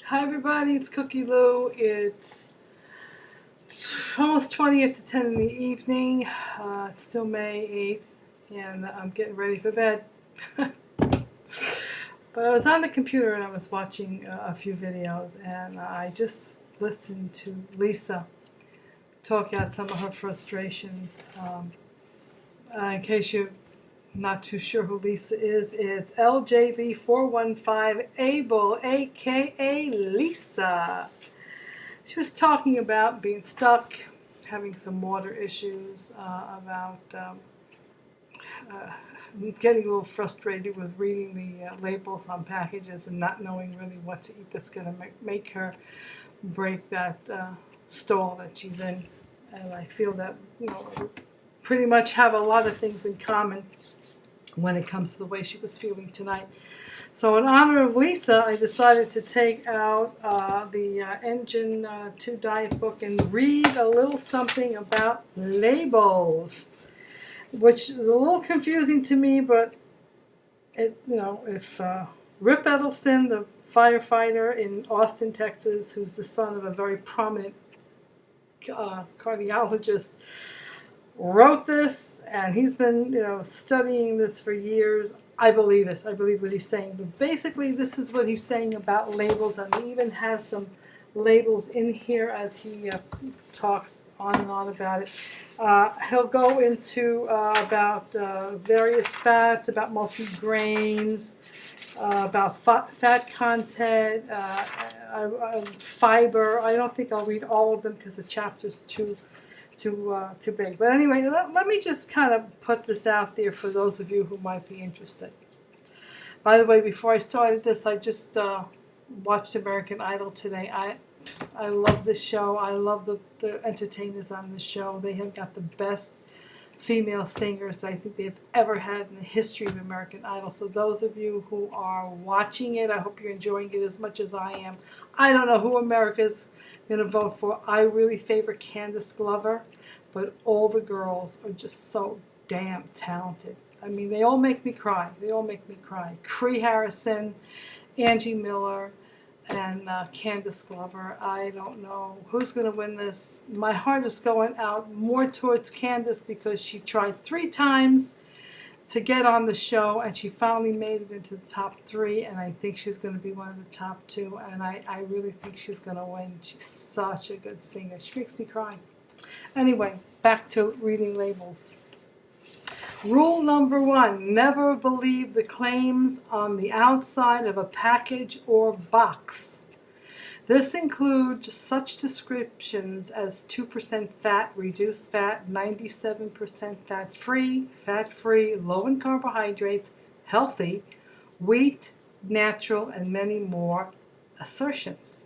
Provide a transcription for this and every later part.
Hi everybody, it's Cookie Lou. It's almost 20 after 10 in the evening. It's still May 8th and I'm getting ready for bed. But I was on the computer and I was watching a few videos and I just listened to Lisa talk out some of her frustrations. In case you're not too sure who Lisa is, it's LJB415 Abel, aka Lisa. She was talking about being stuck, having some water issues, about uh, getting a little frustrated with reading the labels on packages and not knowing really what to eat that's going to make her break that stall that she's in. And I feel that, we pretty much have a lot of things in common when it comes to the way she was feeling tonight. So in honor of Lisa, I decided to take out the Engine 2 Diet book and read a little something about labels, which is a little confusing to me, but if Rip Edelson, the firefighter in Austin, Texas, who's the son of a very prominent cardiologist, wrote this, and he's been studying this for years. I believe it. I believe what he's saying. But basically, this is what he's saying about labels, and he even has some labels in here as he talks on and on about it. He'll go into about various fats, about multigrains, about fat content, fiber. I don't think I'll read all of them because the chapter's too big. But anyway, let me just kind of put this out there for those of you who might be interested. By the way, before I started this, I just watched American Idol today. I love this show. I love the entertainers on this show. They have got the best female singers that I think they've ever had in the history of American Idol. So those of you who are watching it, I hope you're enjoying it as much as I am. I don't know who America's going to vote for. I really favor Candace Glover, but all the girls are just so damn talented. I mean, they all make me cry. They all make me cry. Cree Harrison, Angie Miller, and Candace Glover. I don't know who's going to win this. My heart is going out more towards Candace because she tried 3 times to get on the show, and she finally made it into the top 3, and I think she's going to be one of the top 2, and I really think she's going to win. She's such a good singer. She makes me cry. Anyway, back to reading labels. Rule number 1, never believe the claims on the outside of a package or box. This includes such descriptions as 2% fat, reduced fat, 97% fat-free, low in carbohydrates, healthy, wheat, natural, and many more assertions.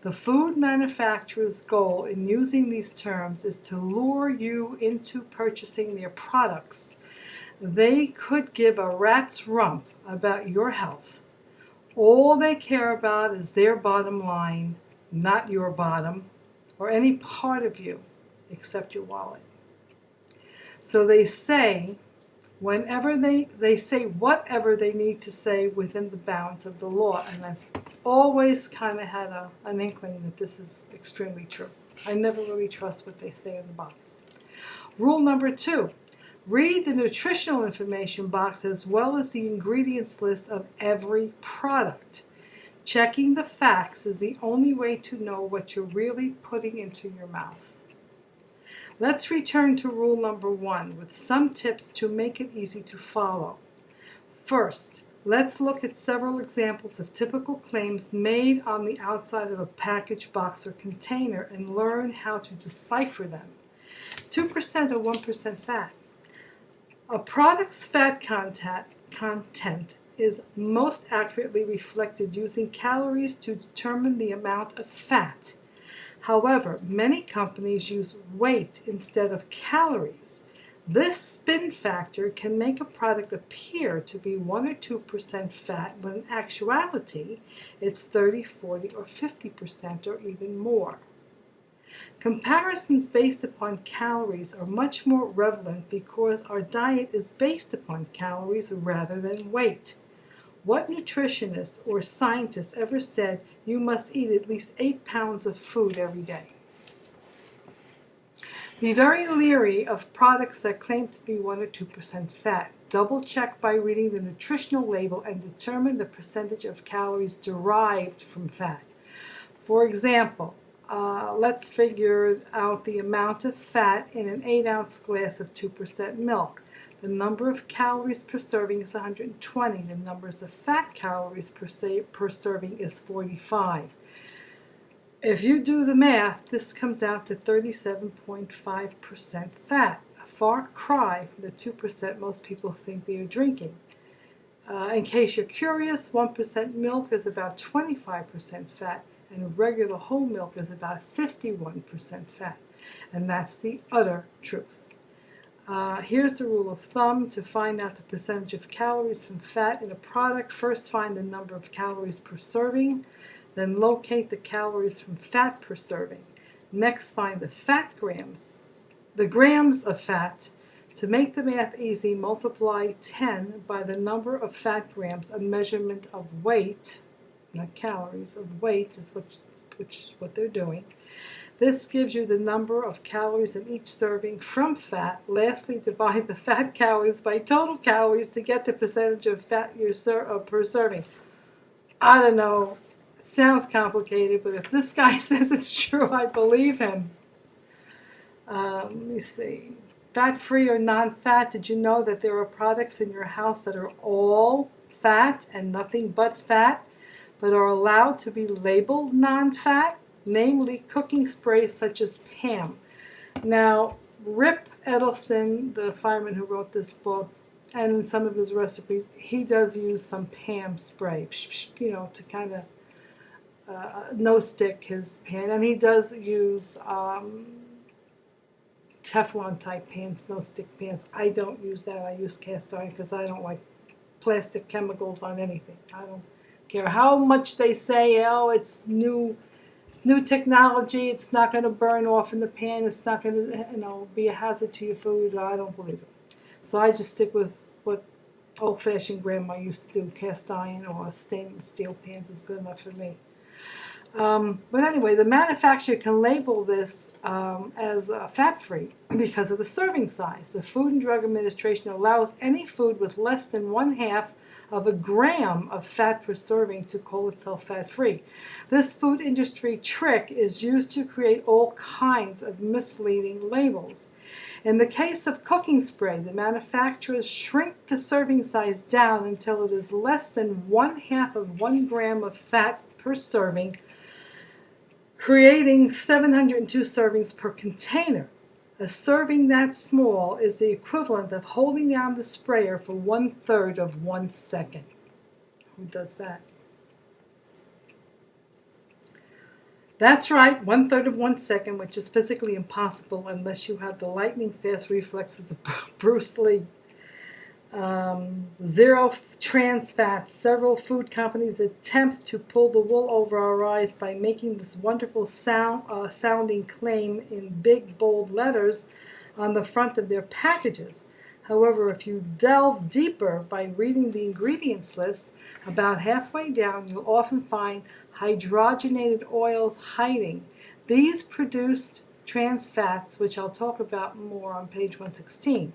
The food manufacturer's goal in using these terms is to lure you into purchasing their products. They could give a rat's rump about your health. All they care about is their bottom line, not your bottom, or any part of you except your wallet. So they say they say whatever they need to say within the bounds of the law. And I've always kind of had an inkling that this is extremely true. I never really trust what they say in the box. Rule number 2. Read the nutritional information box as well as the ingredients list of every product. Checking the facts is the only way to know what you're really putting into your mouth. Let's return to rule number 1 with some tips to make it easy to follow. First, let's look at several examples of typical claims made on the outside of a package, box, or container and learn how to decipher them. 2% or 1% fat. A product's fat content is most accurately reflected using calories to determine the amount of fat. However, many companies use weight instead of calories. This spin factor can make a product appear to be 1 or 2% fat when in actuality it's 30, 40, or 50% or even more. Comparisons based upon calories are much more relevant because our diet is based upon calories rather than weight. What nutritionist or scientist ever said you must eat at least 8 pounds of food every day? Be very leery of products that claim to be 1 or 2% fat. Double check by reading the nutritional label and determine the percentage of calories derived from fat. For example, let's figure out the amount of fat in an 8-ounce glass of 2% milk. The number of calories per serving is 120. The numbers of fat calories per serving is 45. If you do the math, this comes out to 37.5% fat, a far cry from the 2% most people think they are drinking. In case you're curious, 1% milk is about 25% fat, and regular whole milk is about 51% fat. And that's the utter truth. Here's the rule of thumb. To find out the percentage of calories from fat in a product, first find the number of calories per serving, then locate the calories from fat per serving. Next, find the grams of fat. To make the math easy, multiply 10 by the number of fat grams, a measurement of weight, not calories, of weight is what they're doing. This gives you the number of calories in each serving from fat. Lastly, divide the fat calories by total calories to get the percentage of fat per serving. I don't know. It sounds complicated, but if this guy says it's true, I believe him. Let me see. Fat-free or non-fat, did you know that there are products in your house that are all fat and nothing but fat, but are allowed to be labeled non-fat? Namely cooking sprays such as Pam. Now, Rip Edelson, the fireman who wrote this book, and in some of his recipes, he does use some Pam spray, to kind of no-stick his pan. And he does use Teflon-type pans, no-stick pans. I don't use that. I use cast iron because I don't like plastic chemicals on anything. I don't care how much they say, oh, it's new technology, it's not going to burn off in the pan, it's not going to be a hazard to your food. I don't believe it. So I just stick with what old-fashioned grandma used to do. Cast iron or stainless steel pans is good enough for me. But anyway, the manufacturer can label this as fat-free because of the serving size. The Food and Drug Administration allows any food with less than 1/2 of a gram of fat per serving to call itself fat-free. This food industry trick is used to create all kinds of misleading labels. In the case of cooking spray, the manufacturers shrink the serving size down until it is less than 1/2 of 1 gram of fat per serving, creating 702 servings per container. A serving that small is the equivalent of holding down the sprayer for 1/3 of 1 second. Who does that? That's right, 1/3 of 1 second, which is physically impossible unless you have the lightning-fast reflexes of Bruce Lee. Zero trans fats. Several food companies attempt to pull the wool over our eyes by making this wonderful sounding claim in big, bold letters on the front of their packages. However, if you delve deeper by reading the ingredients list, about halfway down you'll often find hydrogenated oils hiding. These produced trans fats, which I'll talk about more on page 116.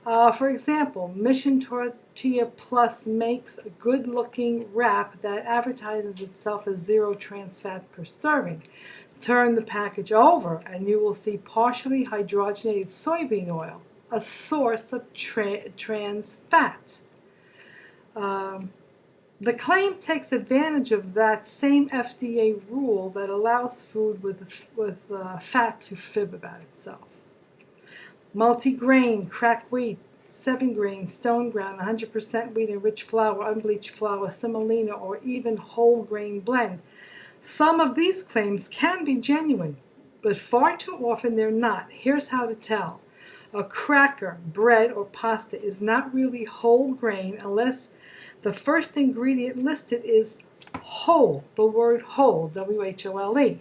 For example, Mission Tortilla Plus makes a good-looking wrap that advertises itself as 0 trans fat per serving. Turn the package over and you will see partially hydrogenated soybean oil, a source of trans fat. The claim takes advantage of that same FDA rule that allows food with fat to fib about itself. Multi-grain, cracked wheat, 7-grain, stone ground, 100% wheat enriched flour, unbleached flour, semolina, or even whole grain blend. Some of these claims can be genuine, but far too often they're not. Here's how to tell. A cracker, bread, or pasta is not really whole grain unless the first ingredient listed is whole, the word whole, W-H-O-L-E,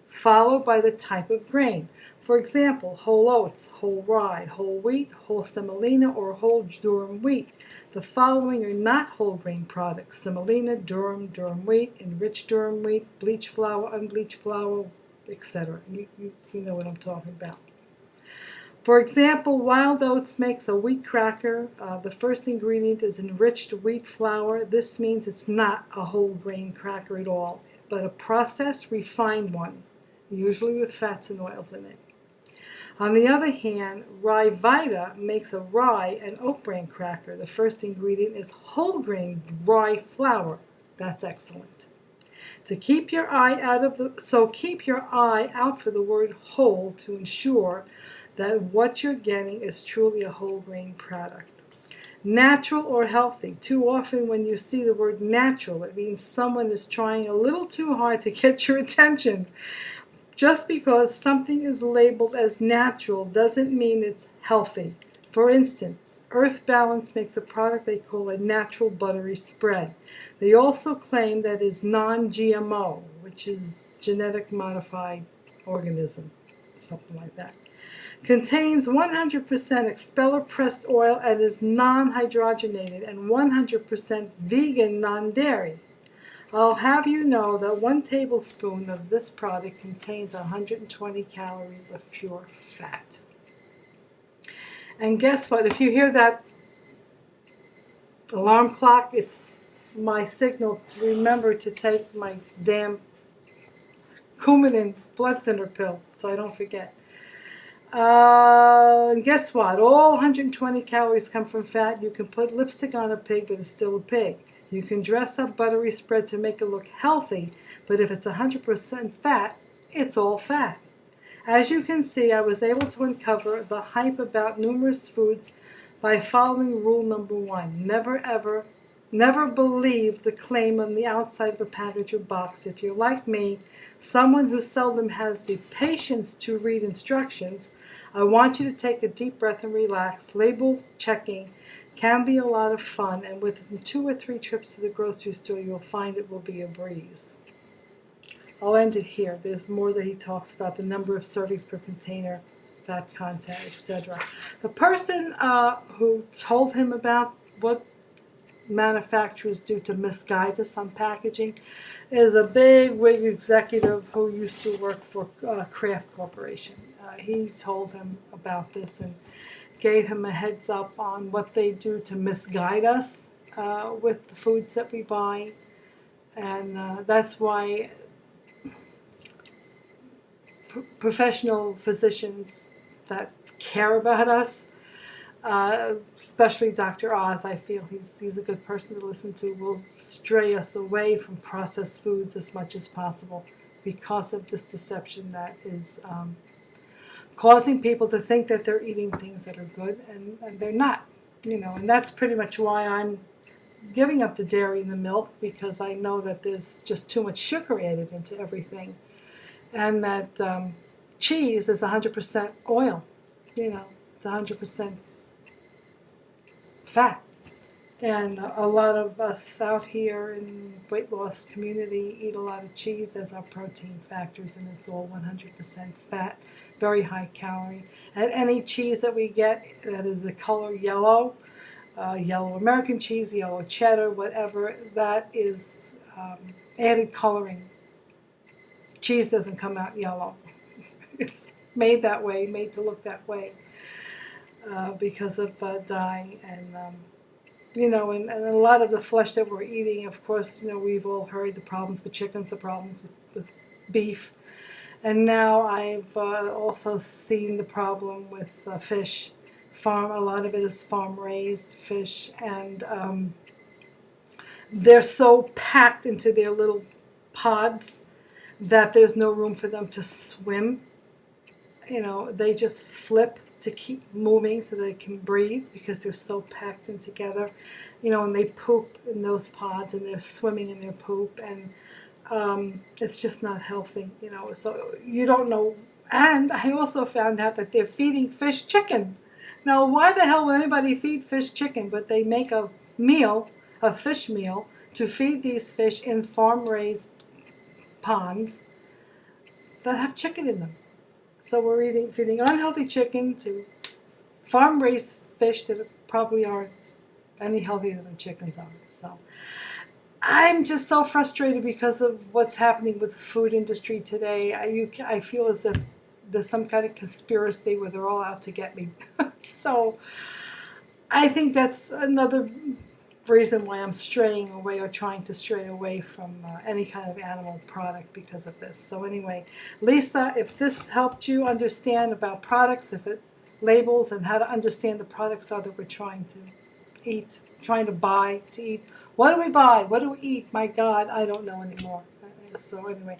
followed by the type of grain. For example, whole oats, whole rye, whole wheat, whole semolina, or whole durum wheat. The following are not whole grain products: semolina, durum wheat, enriched durum wheat, bleached flour, unbleached flour, etc. You know what I'm talking about. For example, wild oats makes a wheat cracker. The first ingredient is enriched wheat flour. This means it's not a whole grain cracker at all, but a processed, refined one, usually with fats and oils in it. On the other hand, Rye Vita makes a rye and oat bran cracker. The first ingredient is whole grain rye flour. That's excellent. Keep your eye out for the word whole to ensure that what you're getting is truly a whole grain product. Natural or healthy. Too often when you see the word natural, it means someone is trying a little too hard to get your attention. Just because something is labeled as natural doesn't mean it's healthy. For instance, Earth Balance makes a product they call a natural buttery spread. They also claim that it's non-GMO, which is genetic modified organism, something like that. Contains 100% expeller pressed oil and is non-hydrogenated and 100% vegan non-dairy. I'll have you know that 1 tablespoon of this product contains 120 calories of pure fat. And guess what? If you hear that alarm clock, it's my signal to remember to take my damn Coumadin blood thinner pill so I don't forget. Guess what? All 120 calories come from fat. You can put lipstick on a pig, but it's still a pig. You can dress up buttery spread to make it look healthy, but if it's 100% fat, it's all fat. As you can see, I was able to uncover the hype about numerous foods by following rule number 1. Never believe the claim on the outside of the package or box. If you're like me, someone who seldom has the patience to read instructions, I want you to take a deep breath and relax. Label checking can be a lot of fun, and within 2 or 3 trips to the grocery store, you'll find it will be a breeze. I'll end it here. There's more that he talks about, the number of servings per container, fat content, etc. The person who told him about what manufacturers do to misguide us on packaging is a big wig executive who used to work for Kraft Corporation. He told him about this and gave him a heads up on what they do to misguide us with the foods that we buy. And that's why professional physicians that care about us, especially Dr. Oz, I feel he's a good person to listen to, will stray us away from processed foods as much as possible because of this deception that is causing people to think that they're eating things that are good, and they're not. And that's pretty much why I'm giving up the dairy and the milk, because I know that there's just too much sugar added into everything, and that cheese is 100% oil. It's 100% fat. And a lot of us out here in weight loss community eat a lot of cheese as our protein factors, and it's all 100% fat, very high calorie. And any cheese that we get that is the color yellow, yellow American cheese, yellow cheddar, whatever, that is added coloring. Cheese doesn't come out yellow. It's made that way, made to look that way because of dye and and a lot of the flesh that we're eating, of course, we've all heard the problems with chickens, the problems with beef. And now I've also seen the problem with fish. A lot of it is farm-raised fish, and they're so packed into their little pods that there's no room for them to swim. They just flip to keep moving so they can breathe because they're so packed in together. And they poop in those pods, and they're swimming in their poop, and it's just not healthy, so you don't know. And I also found out that they're feeding fish chicken. Now, why the hell would anybody feed fish chicken? But they make a fish meal, to feed these fish in farm-raised ponds that have chicken in them. So we're feeding unhealthy chicken to farm-raised fish that probably aren't any healthier than chickens are. So I'm just so frustrated because of what's happening with the food industry today. I feel as if there's some kind of conspiracy where they're all out to get me. So I think that's another reason why I'm straying away or trying to stray away from any kind of animal product because of this. So anyway, Lisa, if this helped you understand about products, if it labels and how to understand the products are that we're trying to eat, trying to buy to eat. What do we buy? What do we eat? My God, I don't know anymore. So anyway,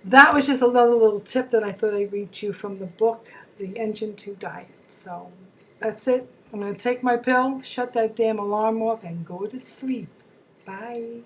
that was just another little tip that I thought I'd read to you from the book, The Engine to Diet. So that's it. I'm going to take my pill, shut that damn alarm off, and go to sleep. Bye.